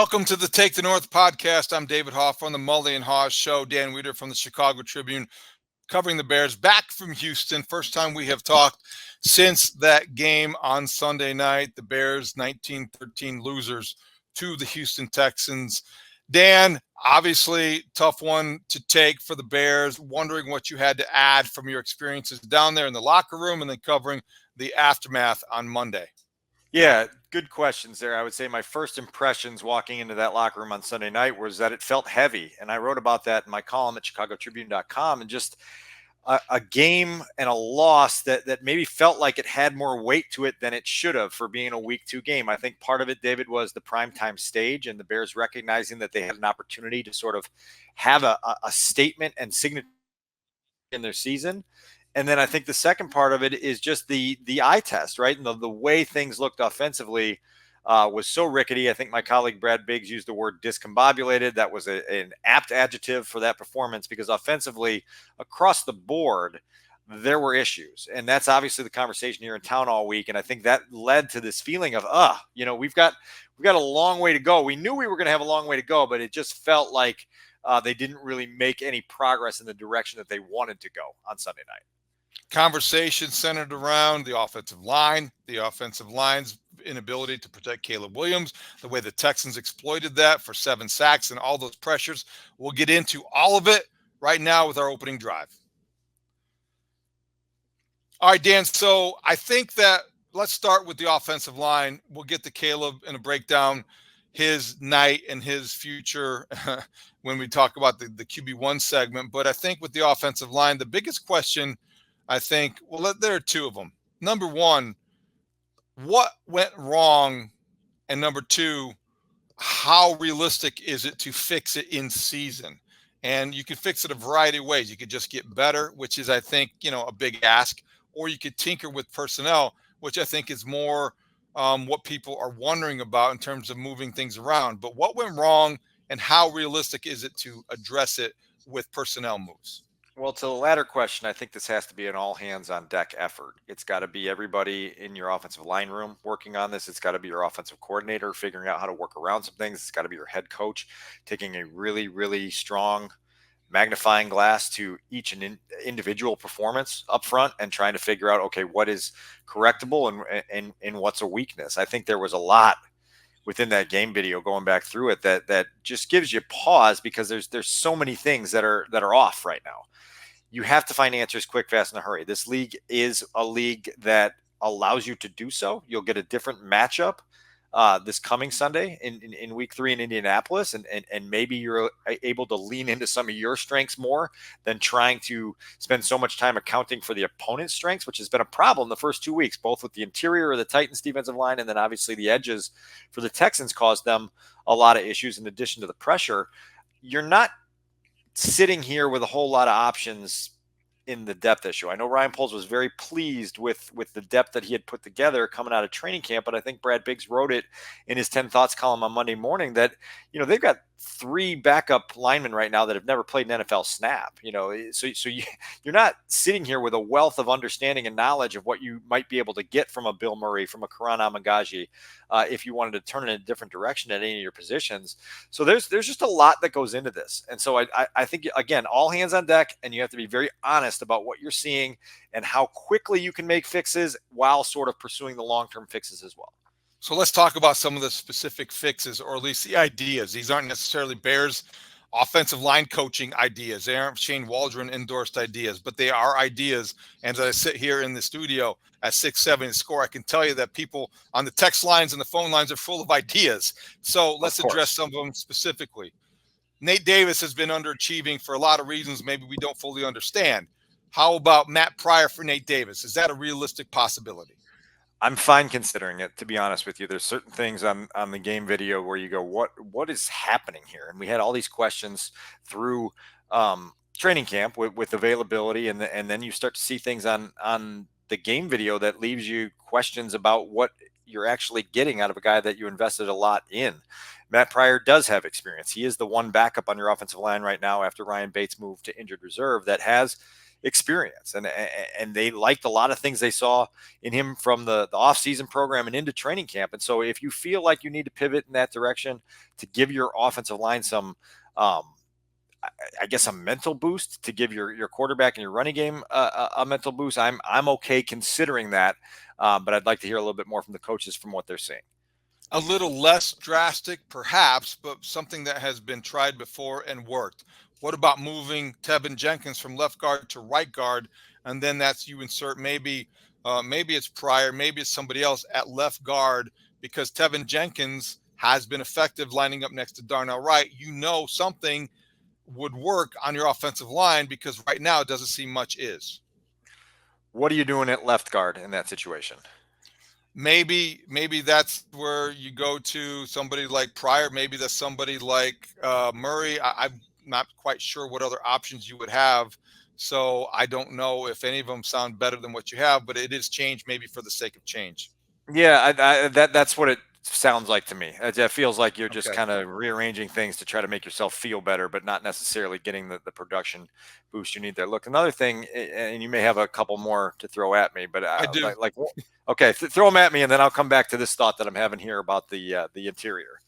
Welcome to the Take the North podcast. I'm David Haugh from the Mully and Haugh Show. Dan Wiederer from the Chicago Tribune covering the Bears back from Houston. First time we have talked since that game on Sunday night. The Bears 19-13 losers to the Houston Texans. Dan, obviously tough one to take for the Bears. Wondering what you had to add from your experiences down there in the locker room and then covering the aftermath on Monday. Yeah, good questions there. I would say my first impressions walking into that locker room on Sunday night was that it felt heavy. And I wrote about that in my column at chicagotribune.com. And just a game and a loss that maybe felt like it had more weight to it than it should have for being a week 2 game. I think part of it, David, was the primetime stage and the Bears recognizing that they had an opportunity to sort of have a statement and signature in their season. And then I think the second part of it is just the eye test, right? And the way things looked offensively was so rickety. I think my colleague Brad Biggs used the word discombobulated. That was an apt adjective for that performance because offensively, across the board, there were issues. And that's obviously the conversation here in town all week. And I think that led to this feeling of, we've got a long way to go. We knew we were going to have a long way to go, but it just felt like they didn't really make any progress in the direction that they wanted to go on Sunday night. Conversation centered around the offensive line's inability to protect Caleb Williams, the way the Texans exploited that for 7 sacks and all those pressures. We'll get into all of it right now with our opening drive. All right, Dan, so I think that let's start with the offensive line. We'll get to Caleb in a breakdown, his night and his future when we talk about the QB1 segment. But I think with the offensive line, the biggest question there are 2 of them. Number 1, what went wrong? And number 2, how realistic is it to fix it in season? And you can fix it a variety of ways. You could just get better, which is, I think, a big ask, or you could tinker with personnel, which I think is more what people are wondering about in terms of moving things around. But what went wrong and how realistic is it to address it with personnel moves? Well, to the latter question, I think this has to be an all hands on deck effort. It's got to be everybody in your offensive line room working on this. It's got to be your offensive coordinator figuring out how to work around some things. It's got to be your head coach taking a really, really strong magnifying glass to each individual performance up front and trying to figure out, okay, what is correctable and what's a weakness. I think there was a lot within that game video going back through it that just gives you pause because there's so many things that are off right now. You have to find answers quick, fast, in a hurry. This league is a league that allows you to do so. You'll get a different matchup this coming Sunday in week 3 in Indianapolis, and maybe you're able to lean into some of your strengths more than trying to spend so much time accounting for the opponent's strengths, which has been a problem the first 2 weeks, both with the interior of the Titans defensive line and then obviously the edges for the Texans caused them a lot of issues in addition to the pressure. You're not sitting here with a whole lot of options in the depth issue. I know Ryan Poles was very pleased with the depth that he had put together coming out of training camp, but I think Brad Biggs wrote it in his 10 Thoughts column on Monday morning that, they've got 3 backup linemen right now that have never played an NFL snap, so you're not sitting here with a wealth of understanding and knowledge of what you might be able to get from a Bill Murray, from a Karan Amangaji, if you wanted to turn it in a different direction at any of your positions. So there's just a lot that goes into this. And so I think, again, all hands on deck, and you have to be very honest about what you're seeing and how quickly you can make fixes while sort of pursuing the long-term fixes as well. So let's talk about some of the specific fixes, or at least the ideas. These aren't necessarily Bears offensive line coaching ideas. They aren't Shane Waldron endorsed ideas, but they are ideas. And as I sit here in the studio at 6-7 score, I can tell you that people on the text lines and the phone lines are full of ideas. So let's address some of them specifically. Nate Davis has been underachieving for a lot of reasons maybe we don't fully understand. How about Matt Pryor for Nate Davis? Is that a realistic possibility? I'm fine considering it, to be honest with you. There's certain things on the game video where you go, what is happening here? And we had all these questions through training camp with availability, and then you start to see things on the game video that leaves you questions about what you're actually getting out of a guy that you invested a lot in. Matt Pryor does have experience. He is the one backup on your offensive line right now after Ryan Bates moved to injured reserve that has experience, and they liked a lot of things they saw in him from the off-season program and into training camp. And so if you feel like you need to pivot in that direction to give your offensive line some I guess a mental boost, to give your quarterback and your running game a mental boost, I'm okay considering that, but I'd like to hear a little bit more from the coaches from what they're seeing. A little less drastic, perhaps, but something that has been tried before and worked. What about moving Tevin Jenkins from left guard to right guard, and then that's you insert maybe it's Pryor, maybe it's somebody else at left guard, because Tevin Jenkins has been effective lining up next to Darnell Wright. Something would work on your offensive line, because right now it doesn't seem much is. What are you doing at left guard in that situation? Maybe that's where you go to somebody like Pryor. Maybe that's somebody like Murray. I'm not quite sure what other options you would have. So I don't know if any of them sound better than what you have, but it is change maybe for the sake of change. Yeah, that's what it sounds like to me. It feels like you're just Okay. kind of rearranging things to try to make yourself feel better, but not necessarily getting the production boost you need there. Look, another thing, and you may have a couple more to throw at me, but I do. okay, throw them at me, and then I'll come back to this thought that I'm having here about the interior.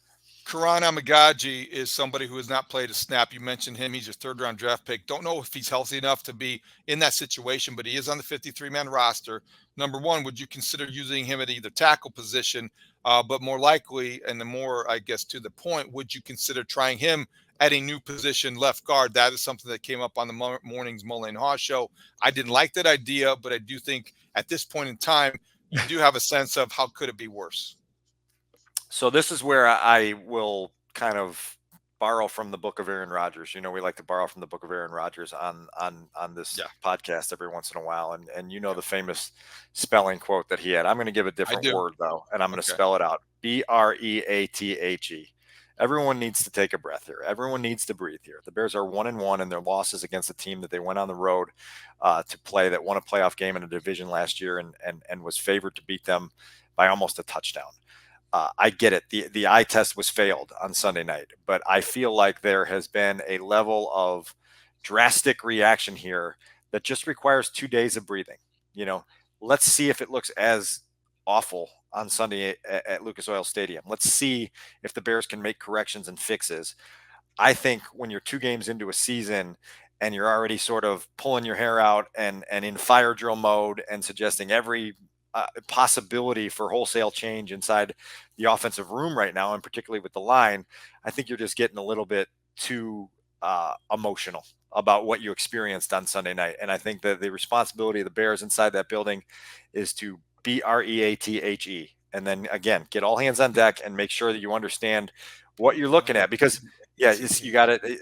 Karan Amagaji is somebody who has not played a snap. You mentioned him. He's your third-round draft pick. Don't know if he's healthy enough to be in that situation, but he is on the 53-man roster. Number one, would you consider using him at either tackle position? But more likely, and the more, I guess, to the point, would you consider trying him at a new position, left guard? That is something that came up on the morning's Mully and Haugh show. I didn't like that idea, but I do think at this point in time, you do have a sense of how could it be worse. So this is where I will kind of borrow from the book of Aaron Rodgers. We like to borrow from the book of Aaron Rodgers on this podcast every once in a while. And the famous spelling quote that he had. I'm going to give a different word though, and I'm going to spell it out. Breathe. Everyone needs to take a breath here. Everyone needs to breathe here. The Bears are 1-1 in their losses against a team that they went on the road to play, that won a playoff game in a division last year and was favored to beat them by almost a touchdown. I get it. The eye test was failed on Sunday night, but I feel like there has been a level of drastic reaction here that just requires 2 days of breathing. Let's see if it looks as awful on Sunday at Lucas Oil Stadium. Let's see if the Bears can make corrections and fixes. I think when you're 2 games into a season and you're already sort of pulling your hair out and in fire drill mode and suggesting every possibility for wholesale change inside the offensive room right now, and particularly with the line, I think you're just getting a little bit too emotional about what you experienced on Sunday night. And I think that the responsibility of the Bears inside that building is to BREATHE. And then again, get all hands on deck and make sure that you understand what you're looking at, because you got to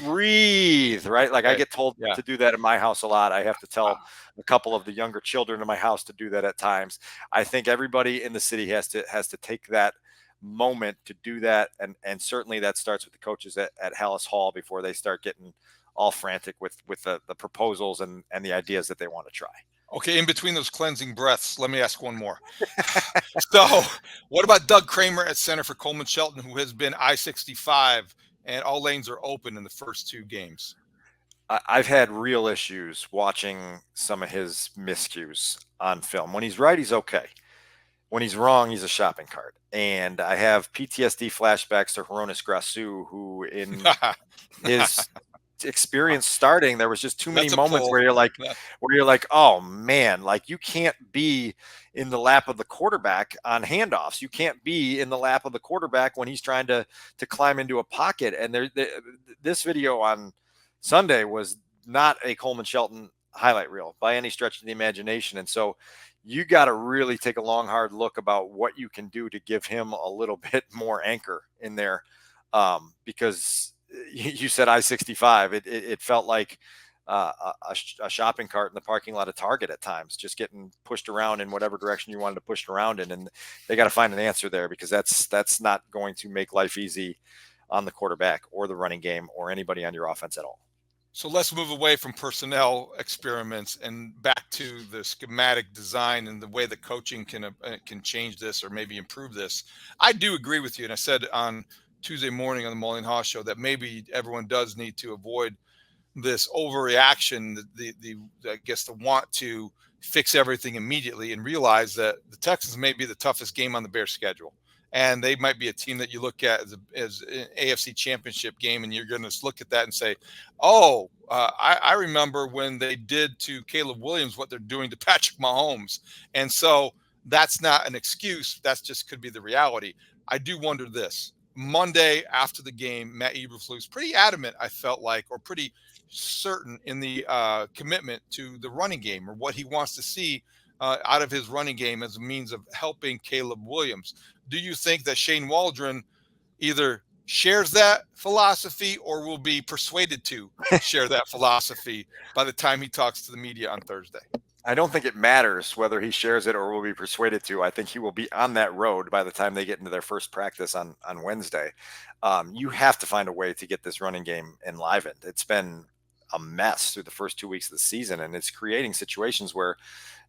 breathe, right? Like I get told to do that in my house a lot. I have to tell a couple of the younger children in my house to do that at times. I think everybody in the city has to take that moment to do that, and certainly that starts with the coaches at Haugh before they start getting all frantic with the proposals and the ideas that they want to try. Okay, in between those cleansing breaths, let me ask one more. So, what about Doug Kramer at center for Coleman Shelton, who has been I-65, and all lanes are open in the first 2 games? I've had real issues watching some of his miscues on film. When he's right, he's okay. When he's wrong, he's a shopping cart. And I have PTSD flashbacks to Hronis Grasu, who in his experience starting, there was just too many moments where you're like, oh man, like you can't be in the lap of the quarterback on handoffs. You can't be in the lap of the quarterback when he's trying to climb into a pocket. And this video on Sunday was not a Coleman Shelton highlight reel by any stretch of the imagination. And so you got to really take a long, hard look about what you can do to give him a little bit more anchor in there, because you said I-65. It felt like a shopping cart in the parking lot of Target at times, just getting pushed around in whatever direction you wanted to push it around in. And they got to find an answer there, because that's not going to make life easy on the quarterback or the running game or anybody on your offense at all. So let's move away from personnel experiments and back to the schematic design and the way the coaching can change this or maybe improve this. I do agree with you. And I said on Tuesday morning on the Mully and Haugh show that maybe everyone does need to avoid this overreaction, I guess the want to fix everything immediately, and realize that the Texans may be the toughest game on the Bears schedule. And they might be a team that you look at as an AFC championship game, and you're going to look at that and say, oh, I remember when they did to Caleb Williams what they're doing to Patrick Mahomes. And so that's not an excuse. That's just could be the reality. I do wonder this. Monday after the game, Matt Eberflus pretty adamant, I felt like, or pretty certain in the commitment to the running game, or what he wants to see out of his running game as a means of helping Caleb Williams. Do you think that Shane Waldron either shares that philosophy or will be persuaded to share that philosophy by the time he talks to the media on Thursday? I don't think it matters whether he shares it or will be persuaded to. I think he will be on that road by the time they get into their first practice on Wednesday. You have to find a way to get this running game enlivened. It's been a mess through the first 2 weeks of the season, and it's creating situations where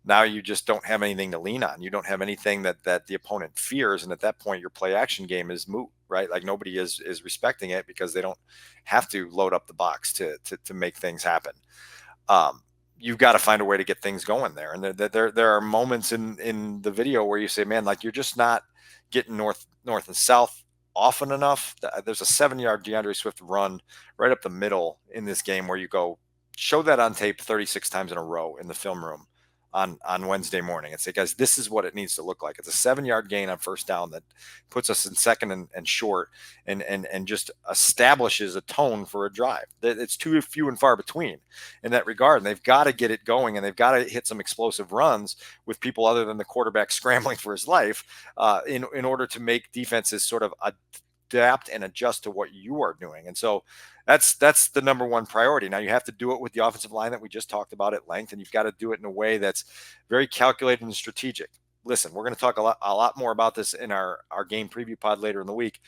now you just don't have anything to lean on. You don't have anything that the opponent fears, and at that point, your play action game is moot, right? Like nobody is respecting it because they don't have to load up the box to make things happen. You've got to find a way to get things going there. And there are moments in the video where you say, man, like you're just not getting north and south often enough. There's a 7-yard DeAndre Swift run right up the middle in this game where you go, show that on tape 36 times in a row in the film room on Wednesday morning and say, guys, this is what it needs to look like. It's a 7-yard gain on first down that puts us in second and short and just establishes a tone for a drive. It's too few and far between in that regard. And they've got to get it going, and they've got to hit some explosive runs with people other than the quarterback scrambling for his life in order to make defenses sort of adapt and adjust to what you are doing. And so that's the number one priority. Now you have to do it with the offensive line that we just talked about at length, and you've got to do it in a way that's very calculated and strategic. Listen, we're going to talk a lot more about this in our game preview pod later in the week.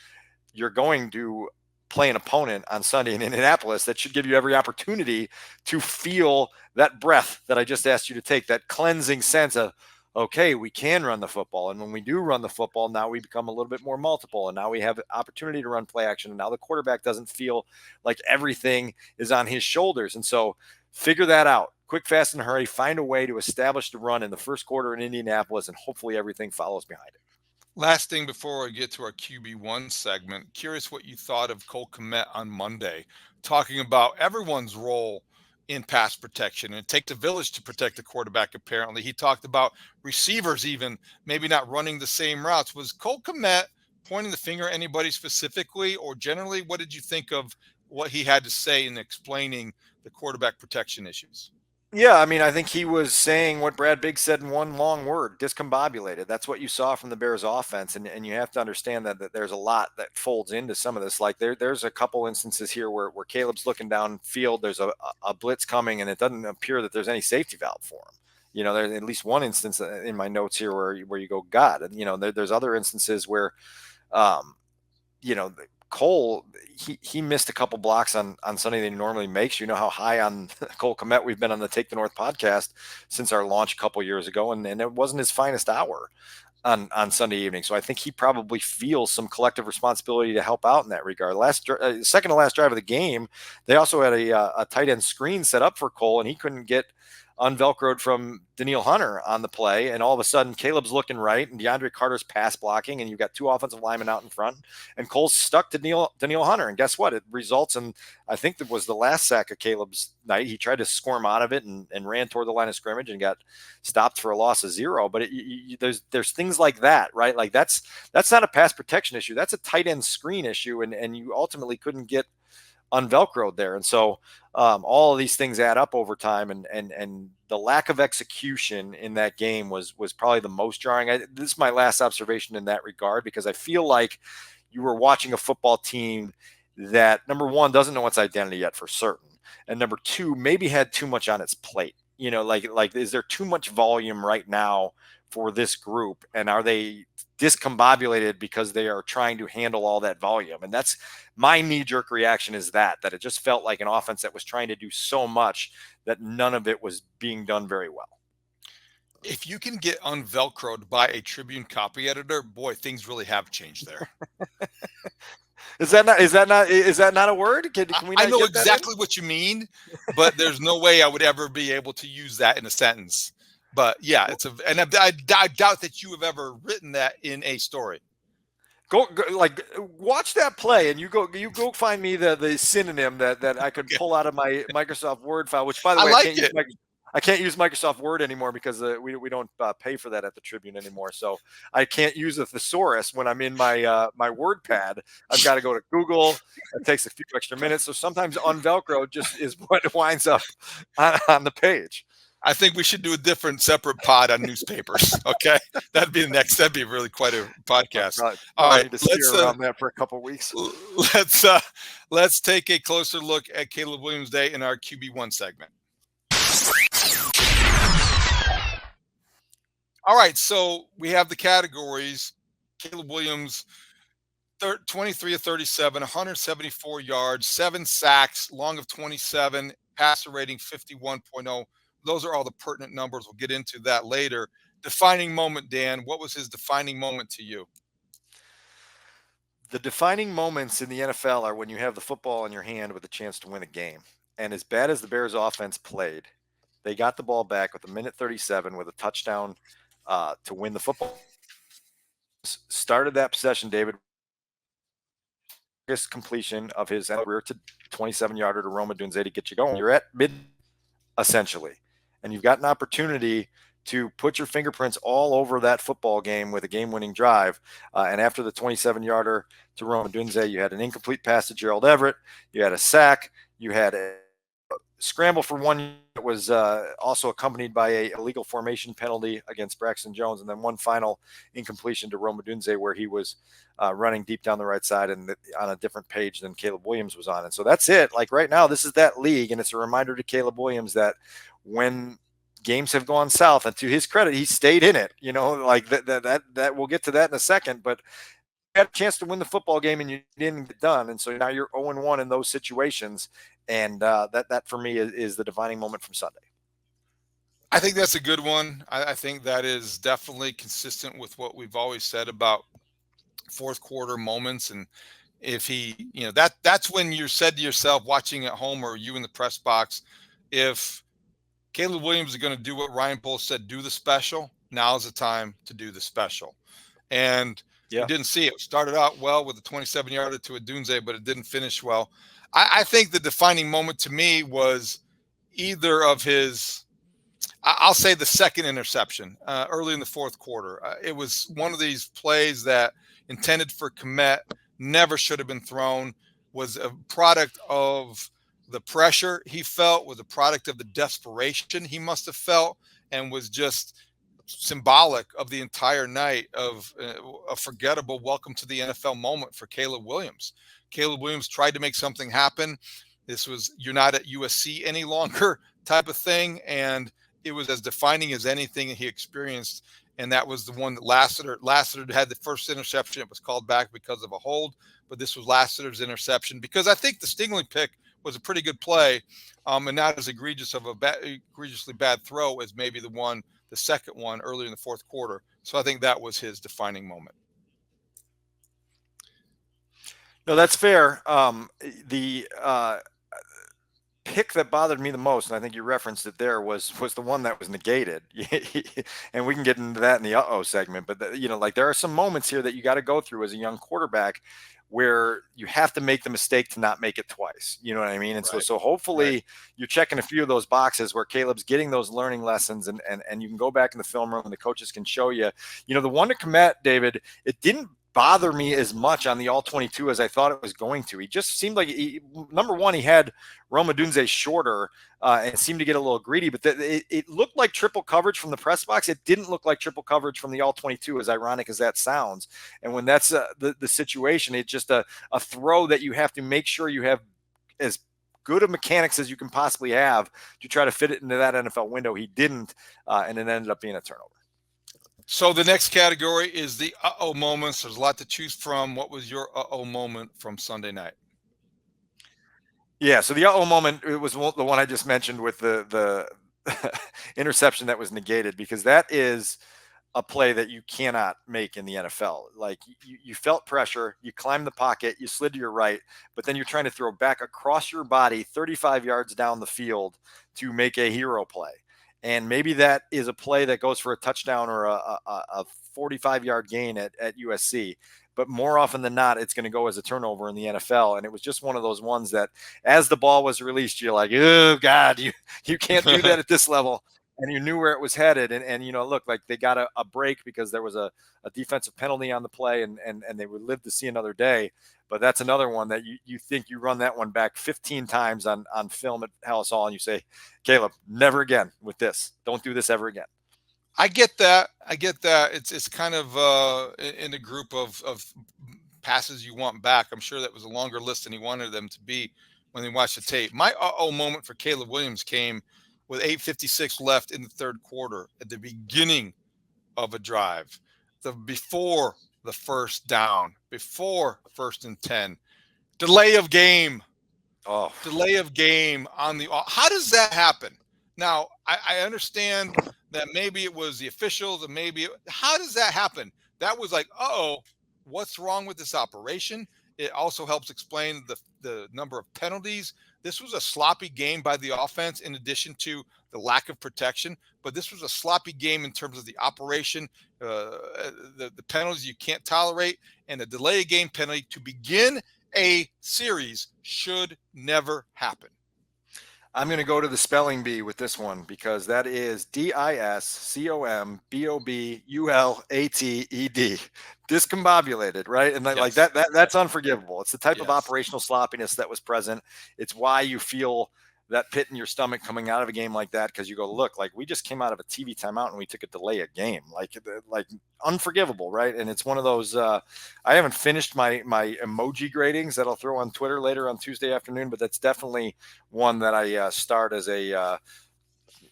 You're going to play an opponent on Sunday in Indianapolis that should give you every opportunity to feel that breath that I just asked you to take, that cleansing sense of, okay, we can run the football. And when we do run the football, now we become a little bit more multiple. And now we have opportunity to run play action. And now the quarterback doesn't feel like everything is on his shoulders. And so figure that out. Quick, fast, and hurry. Find a way to establish the run in the first quarter in Indianapolis, and hopefully everything follows behind it. Last thing before we get to our QB1 segment, curious what you thought of Cole Kmet on Monday, talking about everyone's role in pass protection. And it takes a village to protect the quarterback, apparently. He talked about receivers even maybe not running the same routes. Was Cole Kmet pointing the finger at anybody specifically, or generally, what did you think of what he had to say in explaining the quarterback protection issues? Yeah, I mean, I think he was saying what Brad Biggs said in one long word, discombobulated. That's what you saw from the Bears offense. And you have to understand that there's a lot that folds into some of this. Like there's a couple instances here where Caleb's looking downfield, there's a blitz coming, and it doesn't appear that there's any safety valve for him. You know, there's at least one instance in my notes here where you go, God, and, you know, there's other instances where, you know, Cole, he missed a couple blocks on Sunday that he normally makes. You know how high on Cole Kmet we've been on the Take the North podcast since our launch a couple years ago, and it wasn't his finest hour on Sunday evening. So I think he probably feels some collective responsibility to help out in that regard. Second to last drive of the game, they also had a tight end screen set up for Cole, and he couldn't get unvelcroed from Danielle Hunter on the play, and all of a sudden Caleb's looking right and DeAndre Carter's pass blocking, and you've got two offensive linemen out in front, and Cole's stuck to Danielle Hunter, and guess what? It results in, I think that was the last sack of Caleb's night. He tried to squirm out of it and ran toward the line of scrimmage and got stopped for a loss of 0. But there's things like that, right? Like that's not a pass protection issue. That's a tight end screen issue, and you ultimately couldn't get unvelcroed there. And so all of these things add up over time, and the lack of execution in that game was probably the most jarring. This is my last observation in that regard, because I feel like you were watching a football team that, number one, doesn't know its identity yet for certain, and number two, maybe had too much on its plate. You know, like is there too much volume right now for this group, and are they discombobulated because they are trying to handle all that volume? And that's my knee-jerk reaction, is that it just felt like an offense that was trying to do so much that none of it was being done very well. If you can get unvelcroed by a Tribune copy editor, boy, things really have changed there. Is that not a word? Can we I not know get that in? exactly what you mean, but there's no way I would ever be able to use that in a sentence. But yeah, I doubt that you have ever written that in a story. Go like watch that play, and you go find me the synonym that I could Okay. pull out of my Microsoft Word file. Which, by the I way, like it. I can't use Microsoft Word anymore because we don't pay for that at the Tribune anymore. So I can't use a thesaurus when I'm in my my WordPad. I've got to go to Google. It takes a few extra minutes. So sometimes unvelcro just is what winds up on the page. I think we should do a different separate pod on newspapers. Okay. That'd be the next, that'd be really quite a podcast. All Probably right. need to steer around that for a couple of weeks. Let's let's take a closer look at Caleb Williams Day in our QB1 segment. All right, so we have the categories. Caleb Williams, 23 of 37, 174 yards, 7 sacks, long of 27, passer rating 51.0. Those are all the pertinent numbers. We'll get into that later. Defining moment, Dan. What was his defining moment to you? The defining moments in the NFL are when you have the football in your hand with a chance to win a game. And as bad as the Bears offense played, they got the ball back with a minute 37 with a touchdown to win the football. Started that possession, David, completion of his career to 27-yarder to Roma Dunze to get you going. You're at mid, essentially, and you've got an opportunity to put your fingerprints all over that football game with a game-winning drive. And after the 27-yarder to Roma Dunze, you had an incomplete pass to Gerald Everett. You had a sack. You had a scramble for one that was also accompanied by a illegal formation penalty against Braxton Jones, and then one final incompletion to Roma Dunze where he was running deep down the right side and on a different page than Caleb Williams was on. And so that's it. Like right now, this is that league, and it's a reminder to Caleb Williams that when games have gone south, and to his credit, he stayed in it. You know, like that we'll get to that in a second, but you had a chance to win the football game and you didn't get done, and so now you're 0-1 in those situations, and that for me is the defining moment from Sunday. I think that's a good one. I think that is definitely consistent with what we've always said about fourth quarter moments. And if he, that's when you said to yourself watching at home or you in the press box, if Caleb Williams is going to do what Ryan Poles said, do the special, now's the time to do the special. And you didn't see it. Started out well with a 27-yarder to a Dunze, but it didn't finish well. I think the defining moment to me was either of his, I'll say the second interception early in the fourth quarter. It was one of these plays that intended for Kmet, never should have been thrown, was a product of the pressure he felt, was a product of the desperation he must have felt, and was just symbolic of the entire night of a forgettable welcome to the NFL moment for Caleb Williams. Caleb Williams tried to make something happen. This was, you're not at USC any longer type of thing. And it was as defining as anything he experienced. And that was the one that Lassiter had the first interception. It was called back because of a hold, but this was Lassiter's interception, because I think the Stingley pick was a pretty good play, and not as egregiously bad throw as maybe the second one earlier in the fourth quarter. So I think that was his defining moment. No, that's fair. The pick that bothered me the most, and I think you referenced it there, was the one that was negated. And we can get into that in the uh-oh segment. But there are some moments here that you got to go through as a young quarterback where you have to make the mistake to not make it twice. You know what I mean? And so hopefully you're checking a few of those boxes where Caleb's getting those learning lessons, and you can go back in the film room and the coaches can show you. The one to Kmet, David, it didn't bother me as much on the all-22 as I thought it was going to. He just seemed like, number one, he had Roma Dunze shorter and seemed to get a little greedy, but it looked like triple coverage from the press box. It didn't look like triple coverage from the all-22, as ironic as that sounds. And when that's the situation, it's just a throw that you have to make sure you have as good of mechanics as you can possibly have to try to fit it into that NFL window. He didn't, and it ended up being a turnover. So the next category is the uh-oh moments. There's a lot to choose from. What was your uh-oh moment from Sunday night? Yeah, so the uh-oh moment, it was the one I just mentioned with the interception that was negated, because that is a play that you cannot make in the NFL. Like you felt pressure, you climbed the pocket, you slid to your right, but then you're trying to throw back across your body 35 yards down the field to make a hero play. And maybe that is a play that goes for a touchdown or a 45-yard gain at USC. But more often than not, it's going to go as a turnover in the NFL. And it was just one of those ones that as the ball was released, you're like, oh, God, you can't do that at this level. And you knew where it was headed. And look, like they got a break because there was a defensive penalty on the play and they would live to see another day. But that's another one that you think you run that one back 15 times on film at Haugh and you say, Caleb, never again with this. Don't do this ever again. I get that. It's kind of in a group of passes you want back. I'm sure that was a longer list than he wanted them to be when they watched the tape. My moment for Caleb Williams came with 8:56 left in the third quarter at the beginning of a drive, before the first down, before 1st and 10, delay of game. Delay of game on the. How does that happen? Now, I understand that maybe it was the officials and how does that happen? That was like, what's wrong with this operation? It also helps explain the number of penalties. This was a sloppy game by the offense in addition to the lack of protection, but this was a sloppy game in terms of the operation, the penalties you can't tolerate, and the delay of game penalty to begin a series should never happen. I'm going to go to the spelling bee with this one because that is Discombobulated, discombobulated, right? And like that's unforgivable. It's the type of operational sloppiness that was present. It's why you feel that pit in your stomach coming out of a game like that, because you go, look, like we just came out of a TV timeout and we took a delay a game, like unforgivable, right? And it's one of those. I haven't finished my emoji gradings that I'll throw on Twitter later on Tuesday afternoon, but that's definitely one that I start as a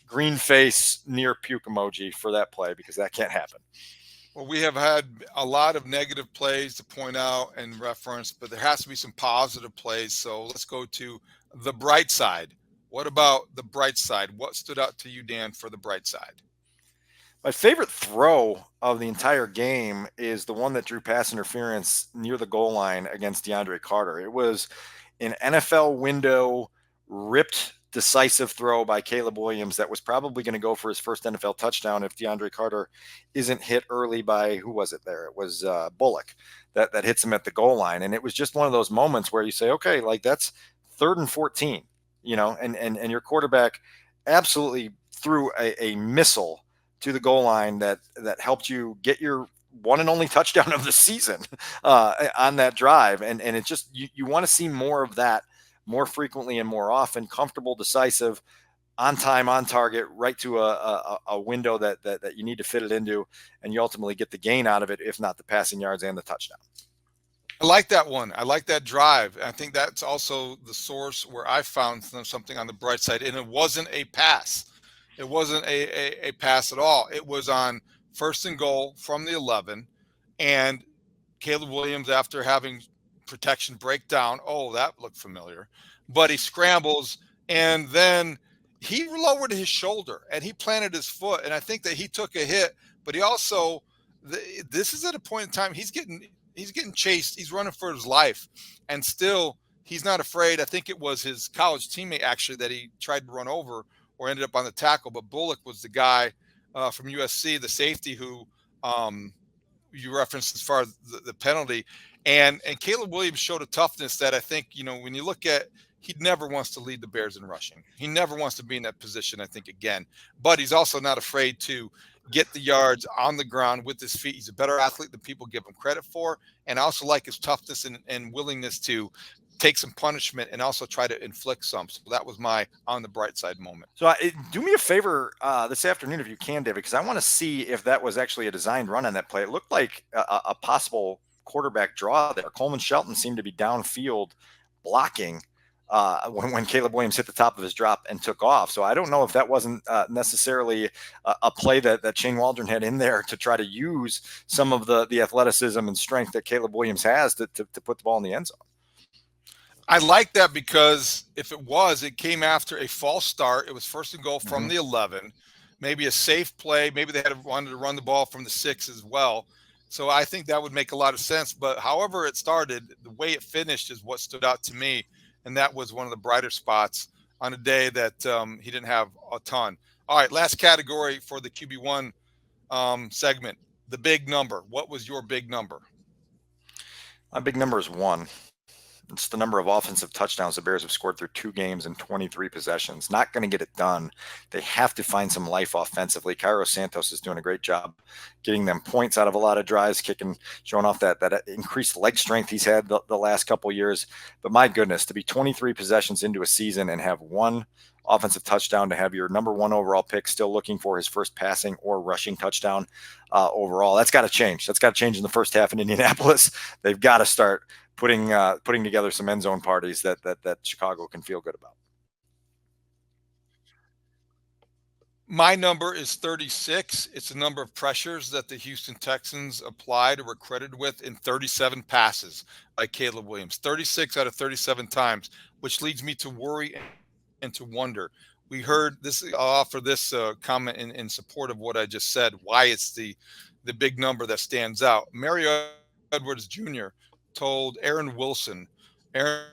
green face near puke emoji for that play because that can't happen. Well, we have had a lot of negative plays to point out and reference, but there has to be some positive plays. So let's go to the bright side. What about the bright side? What stood out to you, Dan, for the bright side? My favorite throw of the entire game is the one that drew pass interference near the goal line against DeAndre Carter. It was an NFL window ripped decisive throw by Caleb Williams that was probably going to go for his first NFL touchdown if DeAndre Carter isn't hit early by, who was it there? It was Bullock that hits him at the goal line. And it was just one of those moments where you say, okay, like that's 3rd and 14, and your quarterback absolutely threw a missile to the goal line that helped you get your one and only touchdown of the season on that drive. And it just, you want to see more of that more frequently and more often, comfortable, decisive, on time, on target, right to a window that you need to fit it into, and you ultimately get the gain out of it, if not the passing yards and the touchdown. I like that one. I like that drive. I think that's also the source where I found something on the bright side, and it wasn't a pass. It wasn't a pass at all. It was on 1st and goal from the 11, and Caleb Williams, after having protection break down, that looked familiar, but he scrambles, and then he lowered his shoulder and he planted his foot, and I think that he took a hit, but he also, this is at a point in time he's getting chased. He's running for his life, and still he's not afraid. I think it was his college teammate actually that he tried to run over or ended up on the tackle, but Bullock was the guy from USC, the safety who you referenced as far as the penalty. And Caleb Williams showed a toughness that I think, when you look at, he never wants to lead the Bears in rushing. He never wants to be in that position, I think, again. But he's also not afraid to get the yards on the ground with his feet. He's a better athlete than people give him credit for. And I also like his toughness and willingness to take some punishment and also try to inflict some. So that was my on the bright side moment. So do me a favor this afternoon if you can, David, because I want to see if that was actually a designed run on that play. It looked like a possible quarterback draw there. Coleman Shelton seemed to be downfield blocking when Caleb Williams hit the top of his drop and took off. So I don't know if that wasn't necessarily a play that Shane Waldron had in there to try to use some of the athleticism and strength that Caleb Williams has to put the ball in the end zone. I like that because if it came after a false start. It was 1st and goal from the 11. maybe a safe play. Maybe they wanted to run the ball from the 6 as well. So I think that would make a lot of sense. But however it started, the way it finished is what stood out to me, and that was one of the brighter spots on a day that he didn't have a ton. All right, last category for the QB1 segment, the big number. What was your big number? My big number is 1. It's the number of offensive touchdowns the Bears have scored through 2 games and 23 possessions. Not going to get it done. They have to find some life offensively. Cairo Santos is doing a great job getting them points out of a lot of drives, showing off that increased leg strength he's had the last couple years. But my goodness, to be 23 possessions into a season and have 1 offensive touchdown, to have your number 1 overall pick still looking for his first passing or rushing touchdown overall, that's got to change. That's got to change in the first half in Indianapolis. They've got to start putting together some end zone parties that Chicago can feel good about. My number is 36. It's the number of pressures that the Houston Texans applied or were credited with in 37 passes by Caleb Williams. 36 out of 37 times, which leads me to worry and to wonder. We heard this. I'll offer this comment in support of what I just said, why it's the big number that stands out. Mario Edwards Jr. told Aaron Wilson. Aaron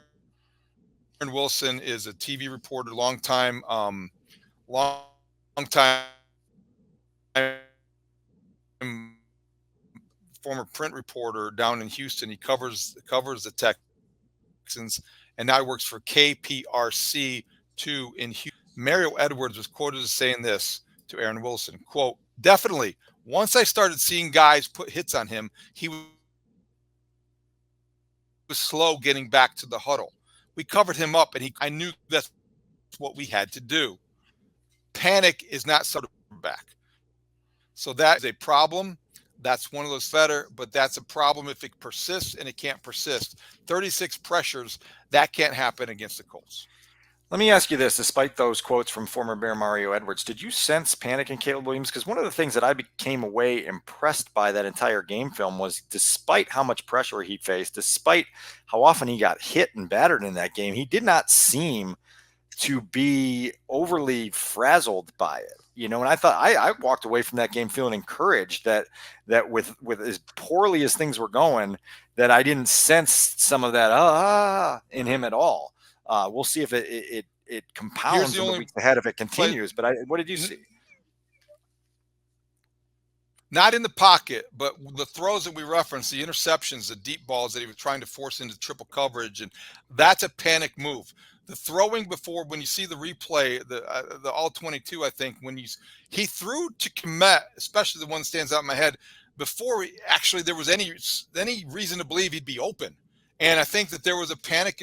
Wilson is a TV reporter, long time former print reporter down in Houston. He covers the Texans, and now he works for KPRC2 in Houston. Mario Edwards was quoted as saying this to Aaron Wilson, quote, "Definitely, once I started seeing guys put hits on him, he was slow getting back to the huddle. We covered him up, and I knew that's what we had to do. Panic is not sort of back. So that is a problem. That's one of those better, but that's a problem if it persists, and it can't persist. 36 pressures, that can't happen against the Colts." Let me ask you this, despite those quotes from former Bear Mario Edwards, did you sense panic in Caleb Williams? Because one of the things that I came away impressed by that entire game film was, despite how much pressure he faced, despite how often he got hit and battered in that game, he did not seem to be overly frazzled by it. And I thought I walked away from that game feeling encouraged that with as poorly as things were going, that I didn't sense some of that in him at all. We'll see if it compounds in the weeks ahead if it continues. But what did you see? Not in the pocket, but the throws that we referenced, the interceptions, the deep balls that he was trying to force into triple coverage, and that's a panic move. The throwing before, when you see the replay, the all 22, I think, when he threw to Komet, especially the one that stands out in my head, before there was any reason to believe he'd be open. And I think that there was a panic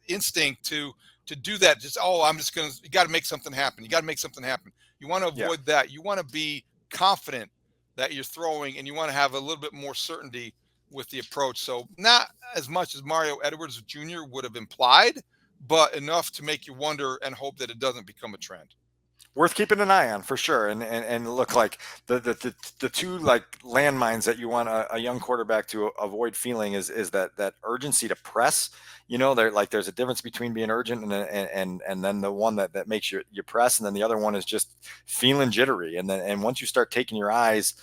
instinct to do that. You got to make something happen. You got to make something happen. You want to avoid that. You want to be confident that you're throwing, and you want to have a little bit more certainty with the approach. So not as much as Mario Edwards Jr. would have implied, but enough to make you wonder and hope that it doesn't become a trend. Worth keeping an eye on for sure. And look, like the two like landmines that you want a young quarterback to avoid feeling is that urgency to press. There's a difference between being urgent and then the one that makes you press, and then the other one is just feeling jittery. And once you start taking your eyes,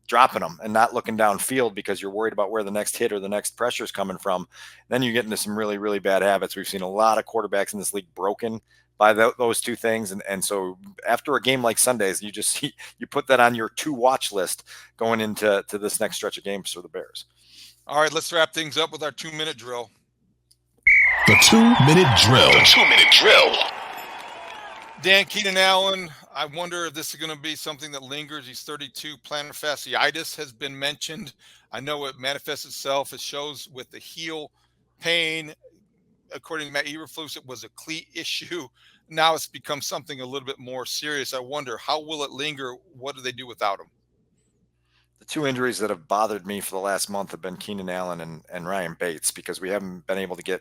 dropping them and not looking downfield because you're worried about where the next hit or the next pressure is coming from, then you get into some really, really bad habits. We've seen a lot of quarterbacks in this league broken by those two things. And so after a game like Sunday's, you put that on your to watch list going into this next stretch of games for the Bears. All right, let's wrap things up with our 2-minute drill. The 2-minute drill. The 2-minute drill. Dan Keenan Allen, I wonder if this is going to be something that lingers. He's 32. Plantar fasciitis has been mentioned. I know it manifests itself. It shows with the heel pain. According to Matt Eberflus, it was a cleat issue. Now it's become something a little bit more serious. I wonder, how will it linger? What do they do without him? The two injuries that have bothered me for the last month have been Keenan Allen and Ryan Bates, because we haven't been able to get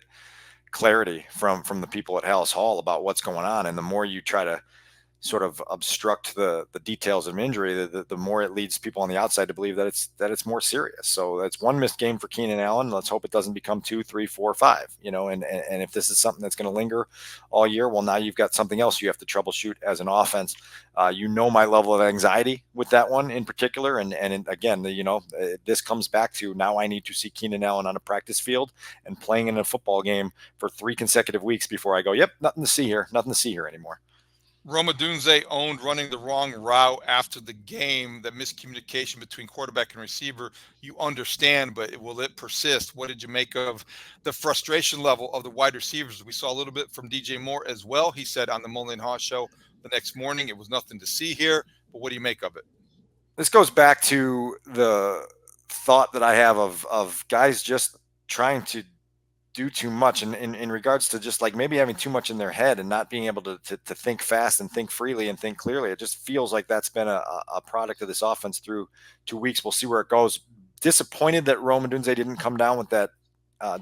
clarity from the people at Haugh about what's going on. And the more you try to sort of obstruct the details of injury, the more it leads people on the outside to believe that it's more serious. So that's one missed game for Keenan Allen. Let's hope it doesn't become 2, 3, 4, 5. And if this is something that's going to linger all year, well, now you've got something else you have to troubleshoot as an offense. My level of anxiety with that one in particular, and again, this comes back to now I need to see Keenan Allen on a practice field and playing in a football game for 3 consecutive weeks before I go, yep, nothing to see here anymore. Roma Dunze owned running the wrong route after the game, the miscommunication between quarterback and receiver. You understand, but will it persist? What did you make of the frustration level of the wide receivers? We saw a little bit from DJ Moore as well. He said on the Mully and Haugh show the next morning, it was nothing to see here. But what do you make of it? This goes back to the thought that I have of guys just trying to do too much in regards to just like maybe having too much in their head and not being able to think fast and think freely and think clearly. It just feels like that's been a product of this offense through 2 weeks. We'll see where it goes. Disappointed that Rome Odunze didn't come down with that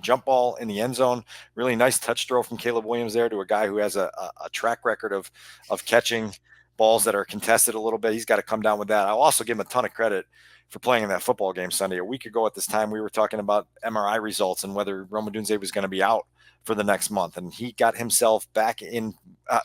jump ball in the end zone. Really nice touch throw from Caleb Williams there to a guy who has a track record of catching balls that are contested a little bit. He's got to come down with that. I'll also give him a ton of credit for playing in that football game Sunday. A week ago at this time, we were talking about MRI results and whether Rome Odunze was going to be out for the next month. And he got himself back in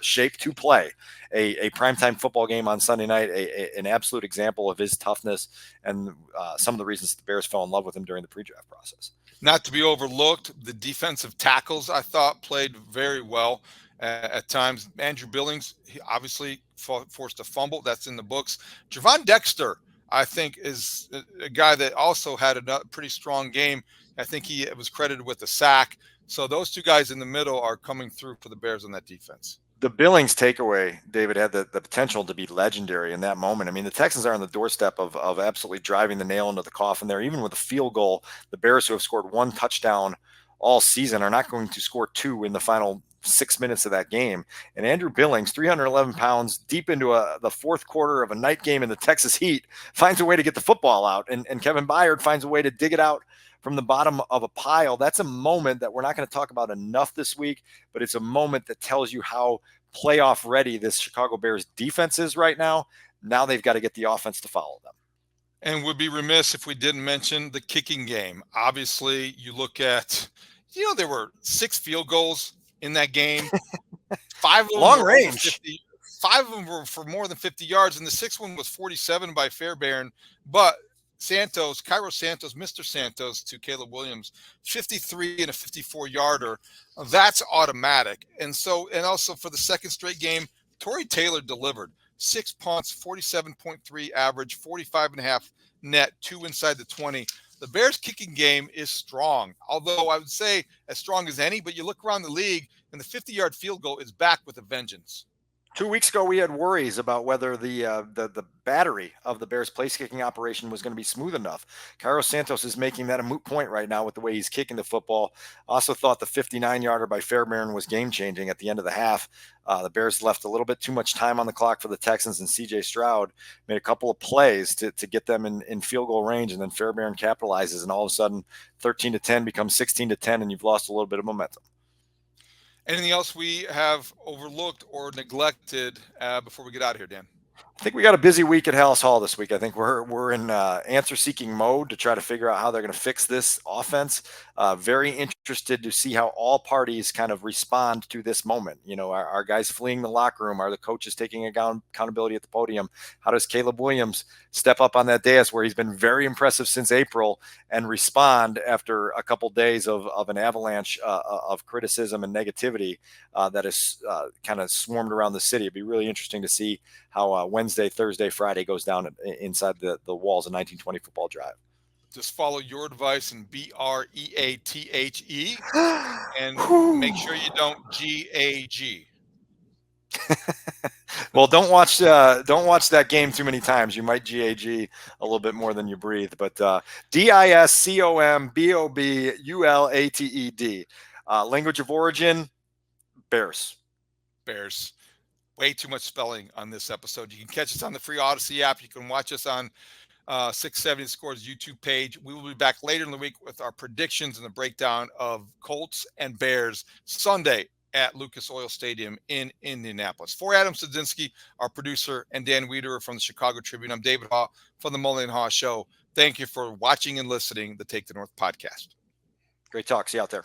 shape to play a primetime football game on Sunday night, an absolute example of his toughness and some of the reasons the Bears fell in love with him during the pre-draft process. Not to be overlooked, the defensive tackles, I thought, played very well at times. Andrew Billings, he obviously forced a fumble. That's in the books. Javon Dexter, I think, is a guy that also had a pretty strong game. I think he was credited with a sack. So those two guys in the middle are coming through for the Bears on that defense. The Billings takeaway, David, had the potential to be legendary in that moment. I mean, the Texans are on the doorstep of absolutely driving the nail into the coffin there. Even with a field goal, the Bears, who have scored 1 touchdown all season, are not going to score 2 in the final 6 minutes of that game. And Andrew Billings, 311 pounds, deep into the fourth quarter of a night game in the Texas heat, finds a way to get the football out. And Kevin Byard finds a way to dig it out from the bottom of a pile. That's a moment that we're not going to talk about enough this week, but it's a moment that tells you how playoff ready this Chicago Bears defense is right now. Now they've got to get the offense to follow them. And we'd be remiss if we didn't mention the kicking game. Obviously, you look at, there were 6 field goals in that game. 5 of them long were range. 5 of them were for more than 50 yards, and the 6th one was 47 by Fairbairn. But Cairo Santos, Mr. Santos to Caleb Williams, 53 and a 54-yarder. That's automatic. And also for the second straight game, Torrey Taylor delivered 6 punts, 47.3 average, 45.5 net, 2 inside the 20. The Bears kicking game is strong, although I would say as strong as any, but you look around the league and the 50-yard field goal is back with a vengeance. 2 weeks ago, we had worries about whether the battery of the Bears place kicking operation was going to be smooth enough. Cairo Santos is making that a moot point right now with the way he's kicking the football. Also thought the 59-yarder by Fairbairn was game-changing at the end of the half. The Bears left a little bit too much time on the clock for the Texans, and C.J. Stroud made a couple of plays to get them in field goal range, and then Fairbairn capitalizes, and all of a sudden 13-10 becomes 16-10, and you've lost a little bit of momentum. Anything else we have overlooked or neglected before we get out of here, Dan? I think we got a busy week at Haugh this week. I think we're in answer-seeking mode to try to figure out how they're going to fix this offense. Very interested to see how all parties kind of respond to this moment. Are guys fleeing the locker room? Are the coaches taking accountability at the podium? How does Caleb Williams step up on that dais where he's been very impressive since April and respond after a couple days of an avalanche of criticism and negativity that has kind of swarmed around the city? It'd be really interesting to see how Wednesday, Thursday, Friday goes down inside the walls of 1920 Football Drive. Just follow your advice and BREATHE and make sure you don't GAG. Well, don't watch that game too many times. You might GAG a little bit more than you breathe. But DISCOMBOBULATED. Language of origin, Bears. Bears. Way too much spelling on this episode. You can catch us on the free Odyssey app. You can watch us on 670 Scores YouTube page. We will be back later in the week with our predictions and the breakdown of Colts and Bears Sunday at Lucas Oil Stadium in Indianapolis. For Adam Sadzinski, our producer, and Dan Wiederer from the Chicago Tribune, I'm David Haugh from the Mully and Haugh Show. Thank you for watching and listening to the Take the North podcast. Great talk. See you out there.